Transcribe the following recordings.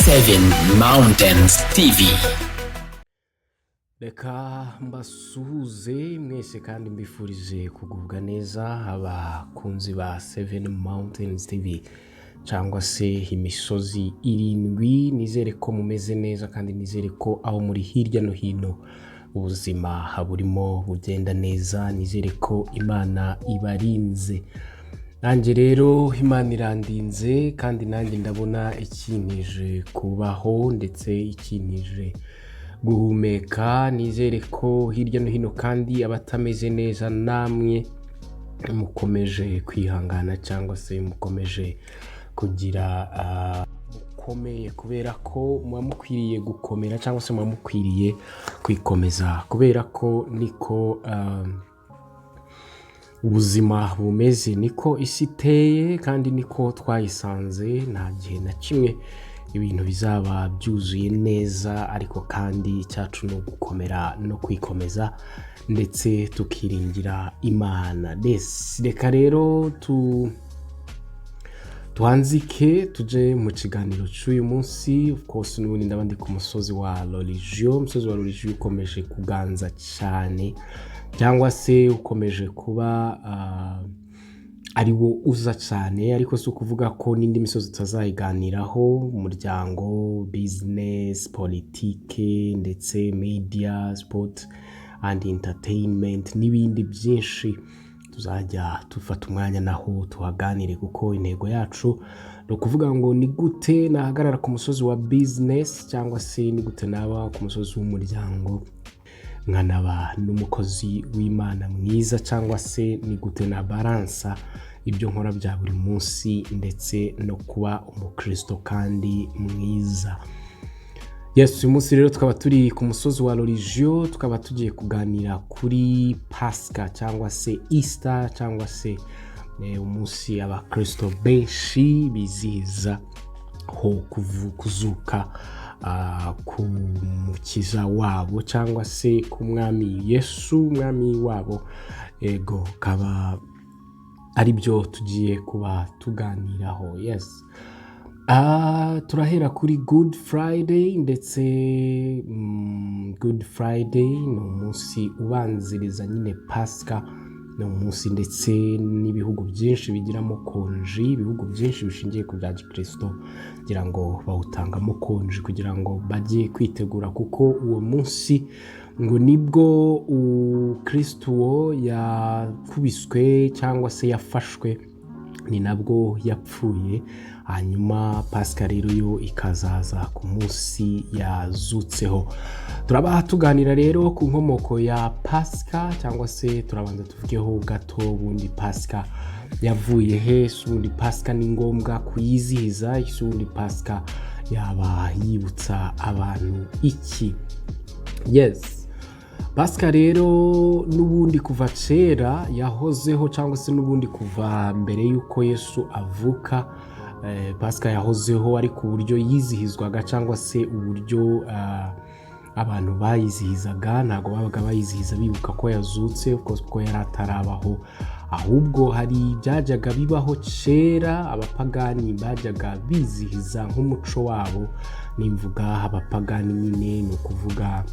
7 Mountains TV. Reka mbasuhuze mwese kandi mbifurije kugubwa neza abakunzi ba 7 Mountains TV cyangwa se imisozi irindwi. Nizere ko mumeze neza kandi nizere ko aho muri hirya no hino ubuzima haburimo bugenda neza. Nizere ko Imana ibarinze. Nanjye rero Imana irandinze kandi nanjye ndabona ikinije kubaho ndetse ikinije guhumeka. Nizere ko hirya no hino kandi abatameze neza namwe mukomeje kwihangana cyangwa se mukomeje kugira mukomeye, kubera ko muba mukwiriye gukomera cyangwa se muba mukwiriye kwikomeza, kubera ko niko ubuzima bumeze, niko isi iteye kandi niko twayisanze. Nta gihe na kimwe ibintu bizaba byuzuye neza, ariko kandi icyacu ni ugukomera no kwikomeza ndetse tukiringira Imana. Reka rero tuhanzike tuje mu kiganiro cy'uyu munsi. Of course n'ubundi ndabandi ku musozi wa religion. Umusozi wa religion ukomeje kuganza cyane, cyangwa se ukomeje kuba ari wo uza cyane, ariko si ukuvuga ko n'indi misozi tutazayiganiraho: umuryango, business, politike ndetse media, sport and entertainment n'ibindi byinshi. Tuzajya tufata umwanya naho tuhaganire, kuko intego yacu ni ukuvuga ngo ni gute nahagarara ku musozi wa business, cyangwa se ni gute naba ku musozi w'umuryango nkanaba n'umukozi w'Imana mwiza, cyangwa se ni gute na balansa ibyo nkora bya buri munsi ndetse no kuba umukristo kandi mwiza. Yes, uyu munsi rero tukaba turi ku musozi wa religion, tukaba tugiye kuganira kuri Pasika cyangwa se Easter, cyangwa se umunsi abakristo benshi bizihiza ho kuzuka ku mukiza wabo, cyangwa se ku mwami Yesu, umwami wabo. Ego kaba ari byo tugiye kuba tuganiraho. Yes, turahera kuri Good Friday, ndetse Good Friday ni umunsi ubanziriza nyine Pasika. Ni umunsi ndetse n'ibihugu byinshi bigiramo konji, ibihugu byinshi bishingiye ku bya gikristo kugira ngo bawutangamo konji kugira ngo bajye kwitegura, kuko uwo munsi ngo nibwo Kristo yakubiswe cyangwa se yafashwe, ni nabwo yapfuye. Hanyuma Pasika rero yo ikazaza ku munsi yazutseho. Turabaha tuganira rero ku nkomoko ya Pasika, cyangwa se turabanza tuvugeho gato ubundi Pasika yavuye he, ubundi Pasika ni ngombwa kuyizihiza, ubundi Pasika yaba yibutsa abantu iki. Yes, Pasika rero n'ubundi kuva kera yahozeho, cyangwa se n'ubundi kuva mbere y'uko Yesu avuka. Pasika yahozeho, ariko uburyo yizihizwaga cyangwa se uburyo abantu bayizihizaga ntabwo babaga bayizihiza bibuka ko yazutse, kuko yari atarabaho. Ahubwo hari byajyaga bibaho kera, abapagani bajyaga bizihiza nk'umuco wabo. Nimvuga abapagani nyine ni ukuvuga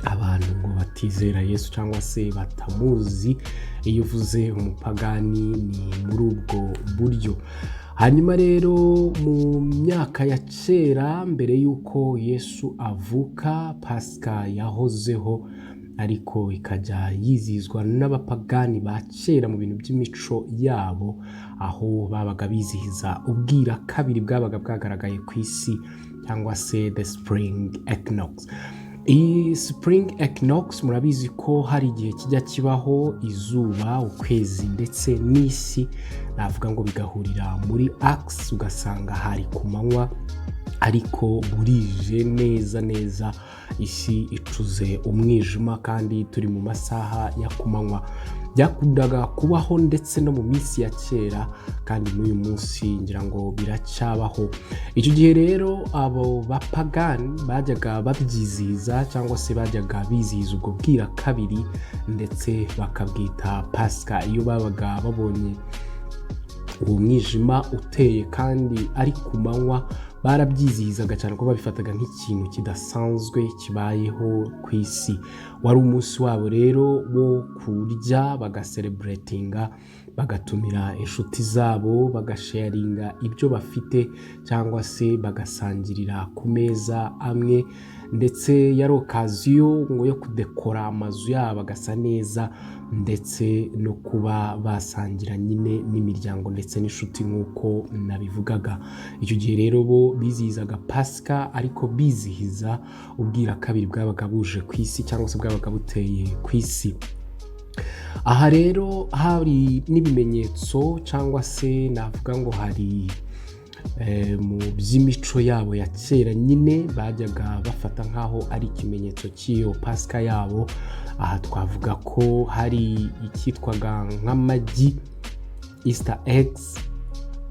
abantu ngo batizera Yesu cyangwa se batamuzi. Iyo uvuze umupagani ni muri ubwo buryo. Hanyuma rero mu myaka ya kera mbere y'uko Yesu avuka, Pasika yahozeho, ariko ikajya yizihizwa n'abapagani ba kera mu bintu by'imico yabo, aho babaga bizihiza ubwira kabiri bwabaga bwagaragaye ku isi, cyangwa se the spring equinox. Iyi spring equinox murabizi ko hari igihe kijya kibaho izuba, ukwezi ndetse n'isi, navuga ngo bigahurira muri axe, ugasanga hari ku manywa ariko burije neza neza, isi icuze umwijima kandi turi mu masaha ya kumanywa. Byakundaga kubaho ndetse no mu minsi ya kera, kandi n'uyu munsi ngira ngo biracyabaho. Icyo gihe rero abo bapagani bajyaga babyizihiza, cyangwa se bajyaga bizihiza ubwo bwira kabiri, ndetse bakabwita Pasika. Iyo babaga babonye uwo mwijima uteye kandi ari ku manywa barabyizihizaga cyane ko babifataga nk'ikintu kidasanzwe kibayeho ku isi. Wari umunsi wabo rero wo kurya bagaselebratinga, bagatumira inshuti zabo, bagasharinga ibyo bafite cyangwa se bagasangirira ku meza amwe, ndetse yari okaziyo ngo yo kudekora amazu yabo agasa neza, ndetse no kuba basangira nyine n'imiryango ndetse n'inshuti nk'uko nabivugaga. Icyo gihe rero bo bizihizaga Pasika, ariko bizihiza ubwira kabiri bwabaga buje ku isi cyangwa se bwabaga buteye ku isi. Aha rero hari n'ibimenyetso cyangwa se navuga ngo hari mu by'imico yabo ya kera nyine bajyaga bafata nk'aho ari ikimenyetso cy'iyo Pasika yabo. Aha twavuga ko hari icyitwaga nk'amagi, Easter eggs,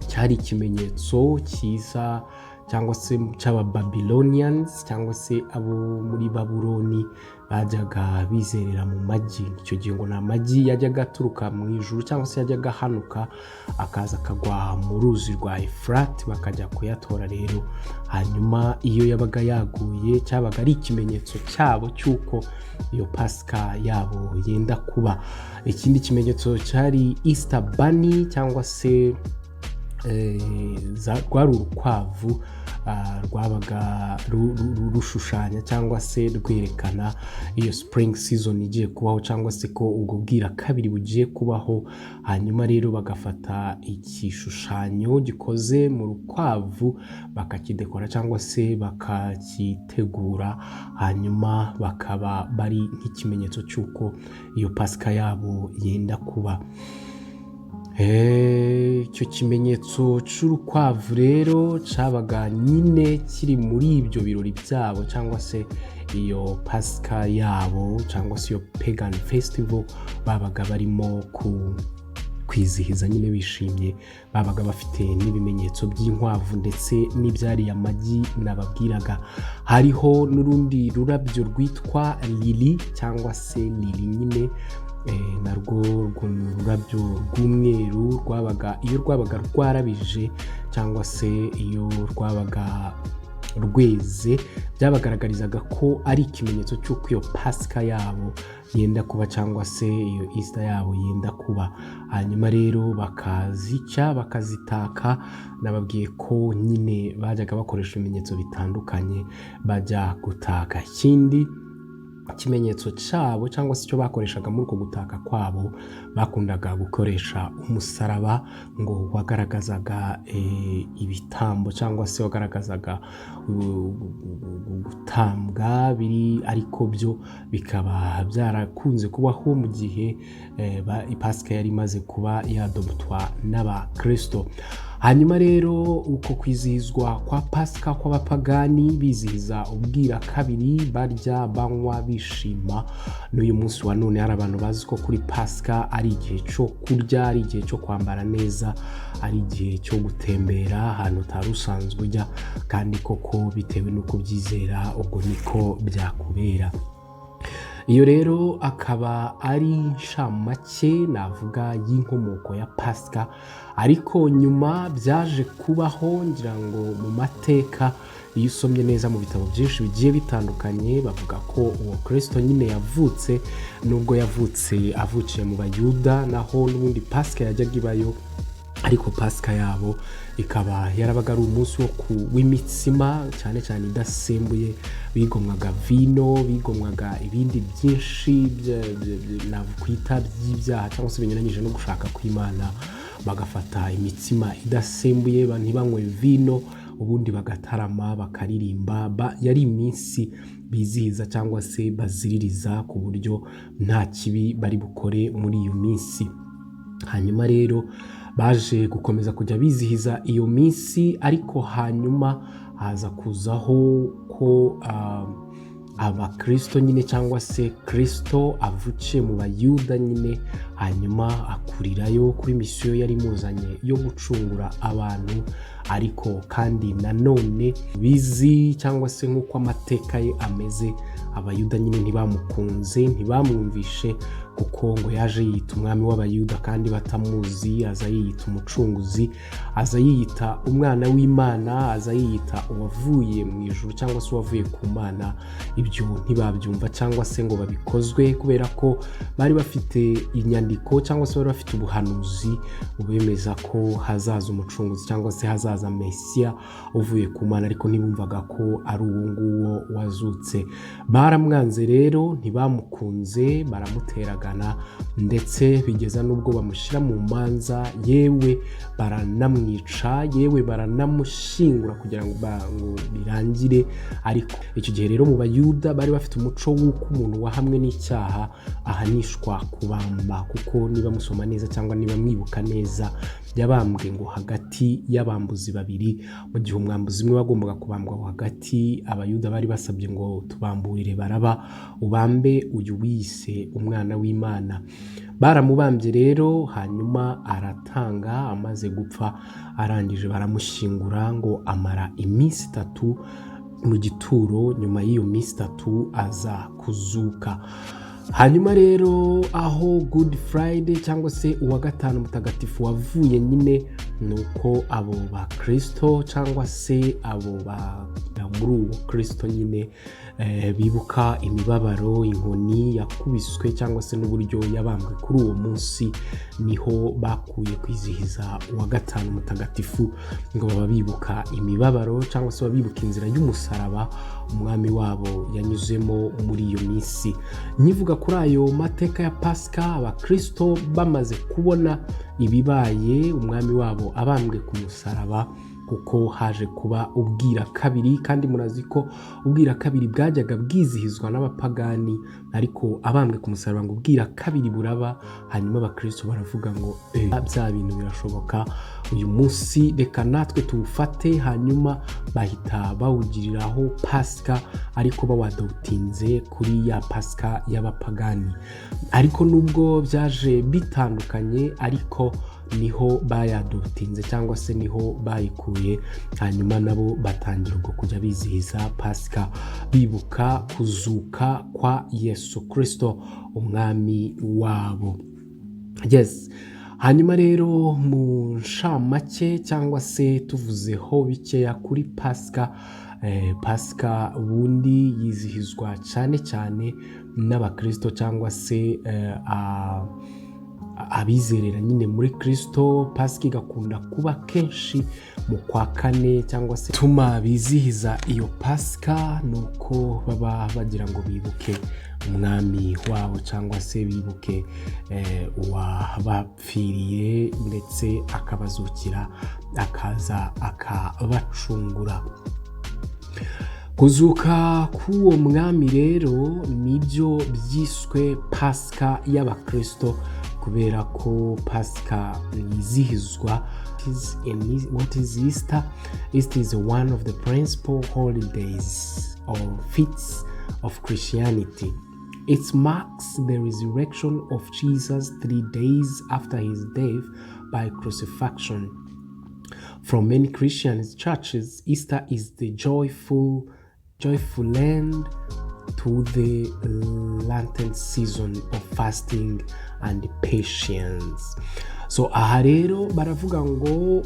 cyari ikimenyetso cyiza cyangwa se cy'aba Babylonians cyangwa se abo muri Babuloni bajyaga bizerera mu magi. Icyo gihe ngo ni amagi yajyaga aturuka mu ijuru cyangwa se yajyaga hanuka akaza akagwa mu ruzi rwa Efurati bakajya kuyatora rero. Hanyuma iyo yabaga yaguye cyabaga ari ikimenyetso cyabo cy'uko iyo Pasika yabo yenda kuba. Ikindi kimenyetso cyari Easter bunny cyangwa se rwari urukwavu rwabaga rushushanya cyangwa se rwerekana iyo spring season igiye kubaho cyangwa se ko ubwo bwira kabiri bugiye kubaho. Hanyuma rero bagafata igishushanyo gikoze mu rukwavu bakakidekora cyangwa se bakakitegura, hanyuma bakaba bari nk'ikimenyetso cy'uko iyo Pasika yabo yenda kuba. Icyo kimenyetso cy'urukwavu rero cyabaga nyine kiri muri ibyo birori byabo cyangwa se iyo Pasika yabo cyangwa se iyo pagan festival babaga barimo kwizihiza nyine bishimye. Babaga bafite n'ibimenyetso by'inkwavu ndetse n'ibyariye amagi nababwiraga. Hariho n'urundi rurabyo rwitwa lili cyangwa se lili nyine, narwo ururabyo rw'umweru iyo rwabaga rwarabije cyangwa se iyo rwabaga rweze, byabagaragarizaga ko ari ikimenyetso cy'uko iyo Pasika yabo yenda kuba cyangwa se iyo Easter yabo yenda kuba. Hanyuma rero bakazica bakazitaka. Nababwiye ko nyine bajyaga bakoresha ibimenyetso bitandukanye bajya gutaka. Ikindi ikimenyetso cyabo cyangwa se icyo bakoreshaga muri uko gutaka kwabo, bakundaga gukoresha umusaraba ngo wagaragazaga ibitambo cyangwa se wagaragazaga gutambwa biri, ariko byo bikaba byarakunze kubaho mu gihe Pasika yari imaze kuba yadobotwa n'Abakristo. Hanyuma rero uko kwizihizwa kwa Pasika kw'abapagani bizihiza ubwira kabiri, barya banywa bishima. N'uyu munsi wa none hari abantu bazi ko kuri Pasika ari igihe cyo kurya, ari igihe cyo kwambara neza, ari igihe cyo gutembera ahantu utari usanzwe ujya, kandi koko bitewe n'uko byizera ubwo niko byakubera. Iyo rero akaba ari inshamake navuga y'inkomoko ya Pasika, ariko nyuma byaje kubaho ngira ngo mu mateka. Iyo usomye neza mu bitabo byinshi bigiye bitandukanye bavuga ko uwo Kristo nyine yavutse, nubwo yavutse avukiye mu Bayuda, naho n'ubundi Pasika yajyaga ibayo, ariko Pasika yabo ikaba yarabaga ari umunsi w'imitsima cyane cyane idasembuye. Bigomwaga vino, bigomwaga ibindi byinshi nakwita by'ibyaha cyangwa se binyuranyije no gushaka kw'Imana. Bagafata imitsima idasembuye, ntibanywe vino, ubundi bagatarama bakaririmba. Yari iminsi bizihiza cyangwa se baziririza ku buryo nta kibi bari bukore muri iyo minsi. Hanyuma rero baje gukomeza kujya bizihiza iyo minsi, ariko hanyuma haza kuzaho ko Abakristo nyine cyangwa se Kristo avukiye mu Bayuda nyine, hanyuma akurirayo kuri misiyo yari imuzanye yo gucungura abantu. Ariko kandi nanone bizi cyangwa se nk'uko amateka ye ameze, Abayuda nyine ntibamukunze, ntibamwumvishe, kuko ngo yaje yiyita umwami w'abayuda kandi batamuzi, aza yiyita umucunguzi, aza yiyita umwana w'Imana, aza yiyita uwavuye mu ijuru cyangwa se uwavuye ku Mana. Ibyo ntibabyumva cyangwa se ngo babikozwe, kubera ko bari bafite inyandiko cyangwa se bari bafite ubuhanuzi bubemeza ko hazaza umucunguzi cyangwa se hazaza Mesiya uvuye ku Mana, ariko ntibumvaga ko ari uwo nguwo wazutse. Baramwanze rero, ntibamukunze, baramuteragana ndetse bigeza n'ubwo bamushyira mu manza, yewe baranamwica, yewe baranamushyingura kugira ngo birangire. Ariko icyo gihe rero mu Bayuda bari bafite umuco w'uko umuntu wahamwe n'icyaha ahanishwa kubamba, kuko niba musoma neza cyangwa niba mwibuka neza, yabambwe ngo hagati y'abambuzi babiri, mu gihe umwambuzi umwe wagombaga kubambwa hagati. Abayuda bari basabye ngo tubamburire Baraba, ubambe uyu wise umwana w'Imana. Baramubambye rero, hanyuma aratanga, amaze gupfa arangije baramushyingura, ngo amara iminsi 3 mu gituro. Nyuma y'iyo minsi 3 aza kuzuka. Hanyuma rero aho Good Friday cyangwa se uwa gatanu mutagatifu wavuye nyine, nuko abo ba Kristo cyangwa se abo muri uwo Kristo nyine bibuka imibabaro, inkoni yakubiswe cyangwa se n'uburyo yabambwe kuri uwo munsi. Niho bakuye kwizihiza uwa gatanu mutagatifu, ngo baba bibuka imibabaro cyangwa se babibuka inzira y'umusaraba umwami wabo yanyuzemo muri iyo minsi. Nyivuga kuri ayo mateka ya Pasika, abakristo bamaze kubona ibibaye, umwami wabo abambwe ku musaraba, kuko haje kuba ubwira kabiri, kandi murazi ko ubwira kabiri bwajyaga bwizihizwa n'abapagani, ariko abambwe ku musaraba ngo ubwira kabiri buraba. Hanyuma abakristo baravuga ngo bya bintu birashoboka, uyu munsi reka natwe tuwufate. Hanyuma bahita bawugiriraho Pasika, ariko bawadawutinze kuri ya Pasika y'abapagani. Ariko nubwo byaje bitandukanye, ariko niho bayadutinze cyangwa se niho bayikuye. Hanyuma nabo batangira ubwo kujya bizihiza Pasika, bibuka kuzuka kwa Yesu Kristo umwami wabo. Yes. Hanyuma rero mu nshamake cyangwa se tuvuzeho bikeya kuri Pasika, Pasika ubundi yizihizwa cyane cyane n'abakristo cyangwa se abizerera nyine muri Kristo. Pasika igakunda kuba kenshi mu kwa kane, cyangwa se tuma bizihiza iyo Pasika nuko baba bagira ngo bibuke umwami wabo cyangwa se bibuke uwabapfiriye ndetse akabazukira, akaza akabacungura. Kuzuka k'uwo mwami rero nibyo byiswe Pasika y'abakristo, kubera ko Pasika yizihizwa. What is Easter? Easter is one of the principal holidays or feasts of Christianity. It marks the resurrection of Jesus 3 days after his death by crucifixion. From many Christian churches, Easter is the joyful end to the Lenten season of fasting and patience. So aha rero baravuga ngo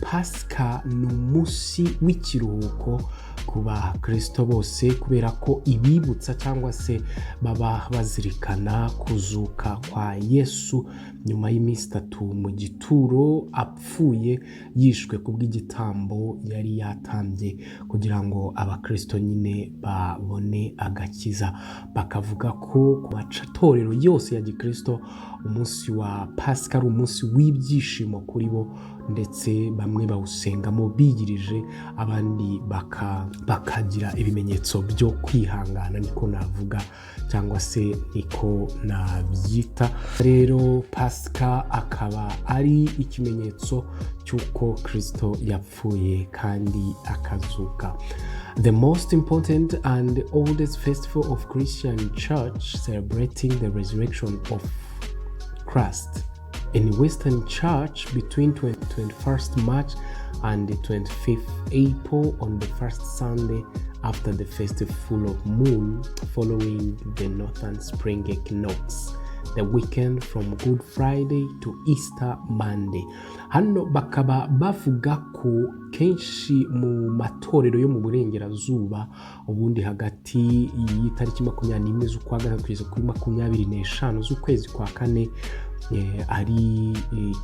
Pasika ni umunsi w'ikiruhuko ku bakristo bose, kubera ko ibibutsa cyangwa se baba bazirikana kuzuka kwa Yesu nyuma y'iminsi 3 mu gituro, apfuye yishwe kubw'igitambo yari yatambye, kugira ngo abakristo nyine babone agakiza. Bakavuga ko ku matorero yose ya gikristo umunsi wa Pasika ari umunsi w'ibyishimo kuri bo, ndetse bamwe bawusengamo bigirije, abandi bakagira ibimenyetso byo kwihangana, niko navuga cyangwa se niko nabyita. Rero Pasika akaba ari ikimenyetso cy'uko Kristo yapfuye kandi akazuka. The most important and oldest festival of Christian church celebrating the resurrection of Christ. In Western Church, between 21st March and the 25th April, on the first Sunday after the first full of moon following the northern spring equinox. the weekend from Good Friday to Easter Monday. Hano bakaba bavuga ko kenshi mu matorero yo mu burengerazuba ubundi hagati y'itariki 21 z'ukwa gatatu kugeza kuri 25 z'ukwezi kwa kane ari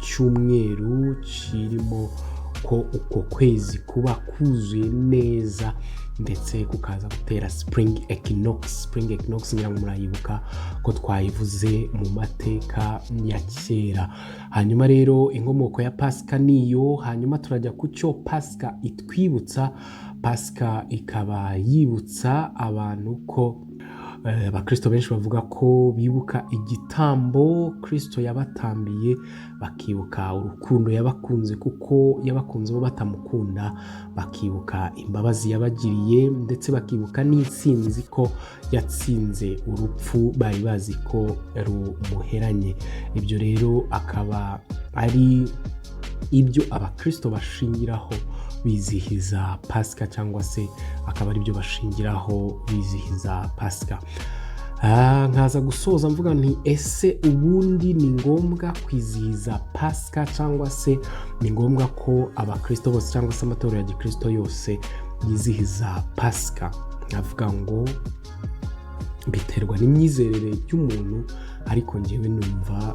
cyumweru kirimo ko uko kwezi kuba kuzuye neza ndetse kukaza gutera spring equinox ngira ngo murayibuka ko twayivuze mu mateka ya kera. Hanyuma rero inkomoko ya Pasika niyo, hanyuma turajya ku cyo Pasika itwibutsa. Pasika ikaba yibutsa abantu ko abakristo benshi bavuga ko bibuka igitambo Kristo yabatambiye, bakibuka urukundo yabakunze kuko yabakunze bo batamukunda, bakibuka imbabazi yabagiriye ndetse bakibuka n'intsinzi ko yatsinze urupfu bari bazi ko rumuheranye. Ibyo rero akaba ari ibyo abakristo bashingiraho bizihiza Pasika, cyangwa se akaba ari byo bashingiraho bizihiza Pasika. Nkaza gusoza mvuga nti ese ubundi ni ngombwa kwizihiza Pasika, cyangwa se ni ngombwa ko abakristo bose cyangwa se amatorero ya gikristo yose yizihiza Pasika? Navuga ngo biterwa n'imyizerere y'umuntu, ariko njyewe numva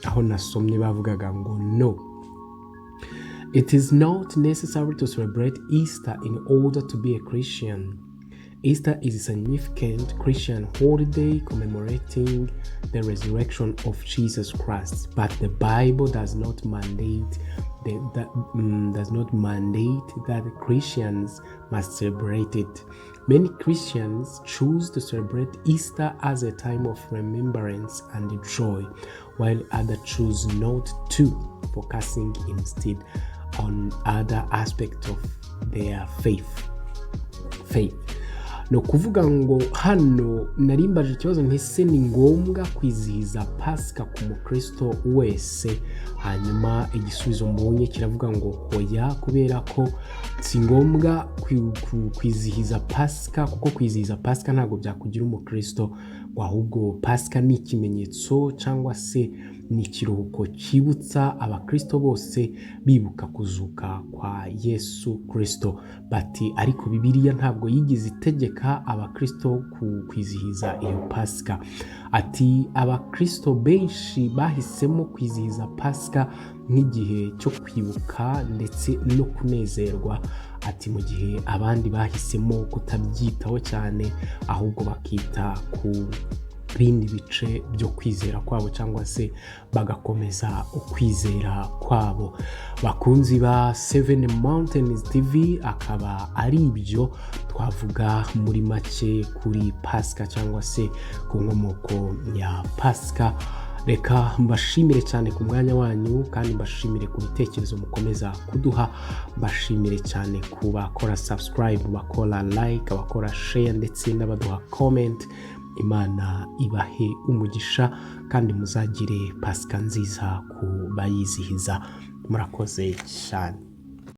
aho nasomye bavugaga ngo no, it is not necessary to celebrate Easter in order to be a Christian. Easter is a significant Christian holiday commemorating the resurrection of Jesus Christ, but the Bible does not mandate that Christians must celebrate it. Many Christians choose to celebrate Easter as a time of remembrance and joy, while others choose not to, focusing instead on other aspects of their faith. No kuvuga ngo hano narimbaje ikibazo ntese ni ngombwa kwizihiza Pasika ku mukristo wese, hanyuma igisubizo mbonye kiravuga ngo hoya, kubera ko si ngombwa kwizihiza Pasika, kuko kwizihiza Pasika ntabwo byakugira umukristo, ahubwo Pasika ni ikimenyetso cyangwa se ni ikiruhuko cyibutsa abakristo bose bibuka kuzuka kwa Yesu Kristo. Bati ariko Bibiliya ntabwo yigize itegeka abakristo kwizihiza iyo Pasika. Ati abakristo benshi bahisemo kwizihiza Pasika nk'igihe cyo kwibuka ndetse no kunezerwa. Ati mu gihe abandi bahisemo kutabyitaho cyane, ahubwo bakita ku bindi bice byo kwizera kwabo cyangwa se bagakomeza ukwizera kwabo. Bakunzi ba 7 Mountains TV, akaba ari ibyo twavuga muri make kuri Pasika cyangwa se ku nkomoko ya Pasika. Reka mbashimire cyane ku mwanya wanyu, kandi mbashimire ku bitekerezo mukomeza kuduha, mbashimire cyane ku bakora subscribe, bakora like, bakora share ndetse n'abaduha comment. Imana ibahe umugisha kandi muzagire Pasika nziza ku bayizihiza. Murakoze cyane.